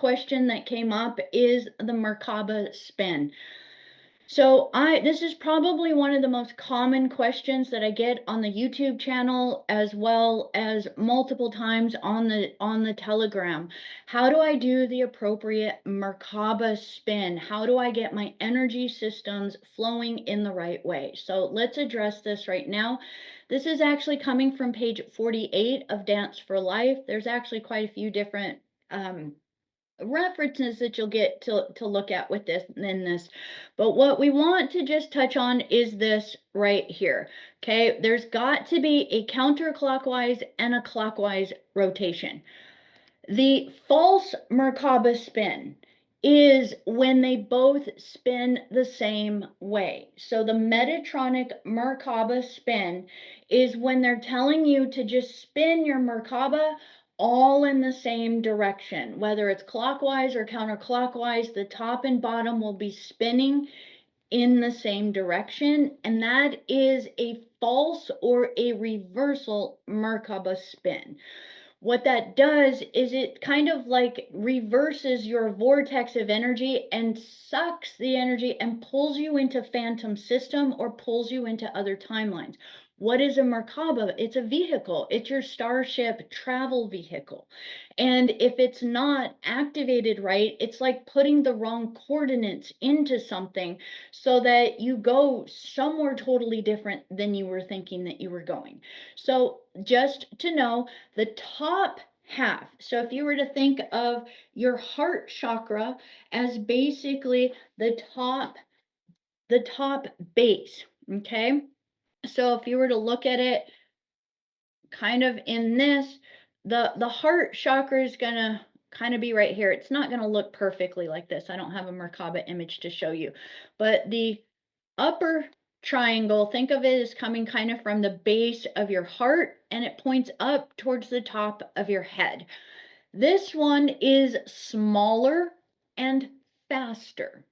question that came up is the Merkaba spin. So this is probably one of the most common questions that I get on the YouTube channel, as well as multiple times on the Telegram. How do I do the appropriate Merkaba spin? How do I get my energy systems flowing in the right way? So let's address this right now. This is actually coming from page 48 of Dance for Life. There's actually quite a few different references that you'll get to look at with this in this, but what we want to just touch on is this right here. Okay, there's got to be a counterclockwise and a clockwise rotation. The false Merkaba spin is when they both spin the same way. So the Metatronic Merkaba spin is when they're telling you to just spin your Merkaba all in the same direction. Whether it's clockwise or counterclockwise, the top and bottom will be spinning in the same direction, and that is a false or a reversal Merkaba spin. What that does is it kind of like reverses your vortex of energy and sucks the energy and pulls you into phantom system or pulls you into other timelines. What is a Merkaba? It's a vehicle. It's your starship travel vehicle. And if it's not activated right, it's like putting the wrong coordinates into something so that you go somewhere totally different than you were thinking that you were going. So just to know, the top half, so if you were to think of your heart chakra as basically the top base, okay? So if you were to look at it kind of in this, the heart chakra is gonna kind of be right here. It's not gonna look perfectly like this. I don't have a Merkaba image to show you, but the upper triangle, think of it as coming kind of from the base of your heart, and it points up towards the top of your head. This one is smaller and faster.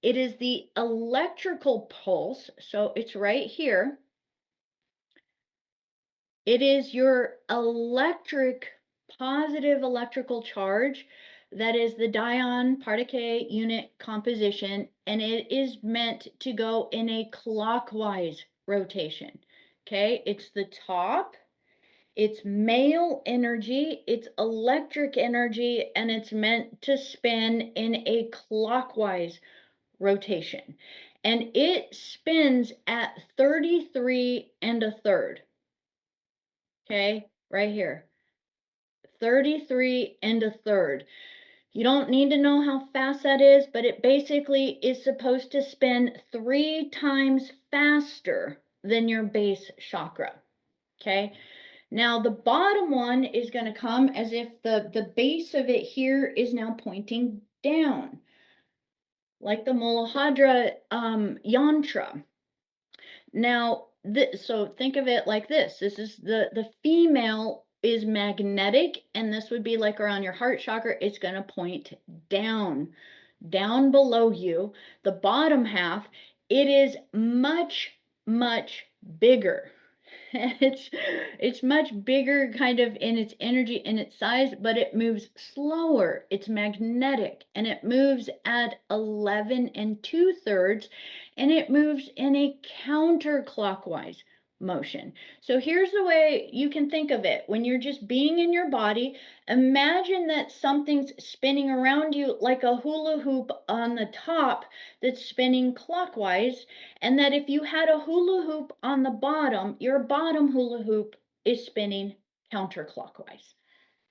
It is the electrical pulse, so it's right here. It is your positive electrical charge that is the Dion particle unit composition, and it is meant to go in a clockwise rotation. Okay, it's the top, it's male energy, it's electric energy, and it's meant to spin in a clockwise rotation. And it spins at 33 1/3. Okay, right here. 33 1/3. You don't need to know how fast that is, but it basically is supposed to spin 3 times faster than your base chakra. Okay, now the bottom one is going to come as if the base of it here is now pointing down, like the Muladhara yantra. Now, so think of it like this. This is the female is magnetic, and this would be like around your heart chakra. It's going to point down, down below you. The bottom half, it is much, much bigger. It's much bigger kind of in its energy and its size, but it moves slower. It's magnetic, and it moves at 11 2/3, and it moves in a counterclockwise motion. So here's the way you can think of it. When you're just being in your body, imagine that something's spinning around you like a hula hoop on the top that's spinning clockwise, and that if you had a hula hoop on the bottom, your bottom hula hoop is spinning counterclockwise.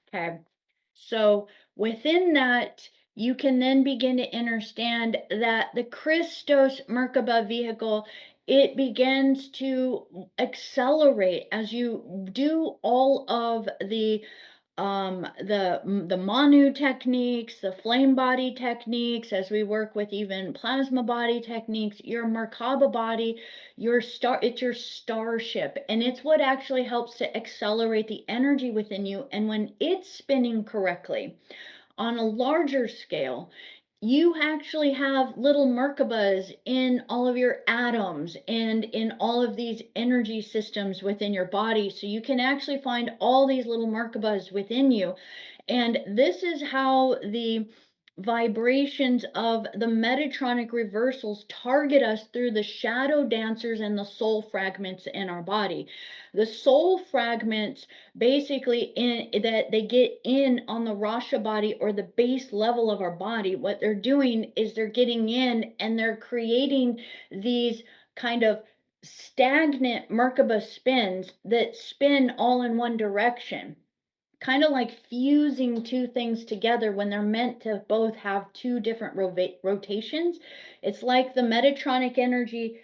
Okay, so within that, you can then begin to understand that the Christos Merkaba vehicle, it begins to accelerate as you do all of the Manu techniques, the flame body techniques, as we work with even plasma body techniques, your Merkaba body, it's your starship, and it's what actually helps to accelerate the energy within you. And when it's spinning correctly on a larger scale, you actually have little Merkabas in all of your atoms and in all of these energy systems within your body. So you can actually find all these little Merkabas within you. And this is how the vibrations of the Metatronic reversals target us through the shadow dancers and the soul fragments in our body. The soul fragments basically in that they get in on the Rasha body or the base level of our body. What they're doing is they're getting in and they're creating these kind of stagnant Merkaba spins that spin all in one direction, kind of like fusing two things together when they're meant to both have two different rotations. It's like the Metatronic energy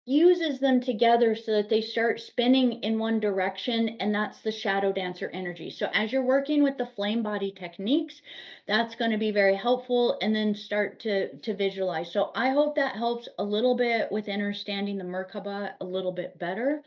fuses them together so that they start spinning in one direction, and that's the shadow dancer energy. So as you're working with the flame body techniques, that's going to be very helpful, and then start to visualize. So I hope that helps a little bit with understanding the Merkaba a little bit better.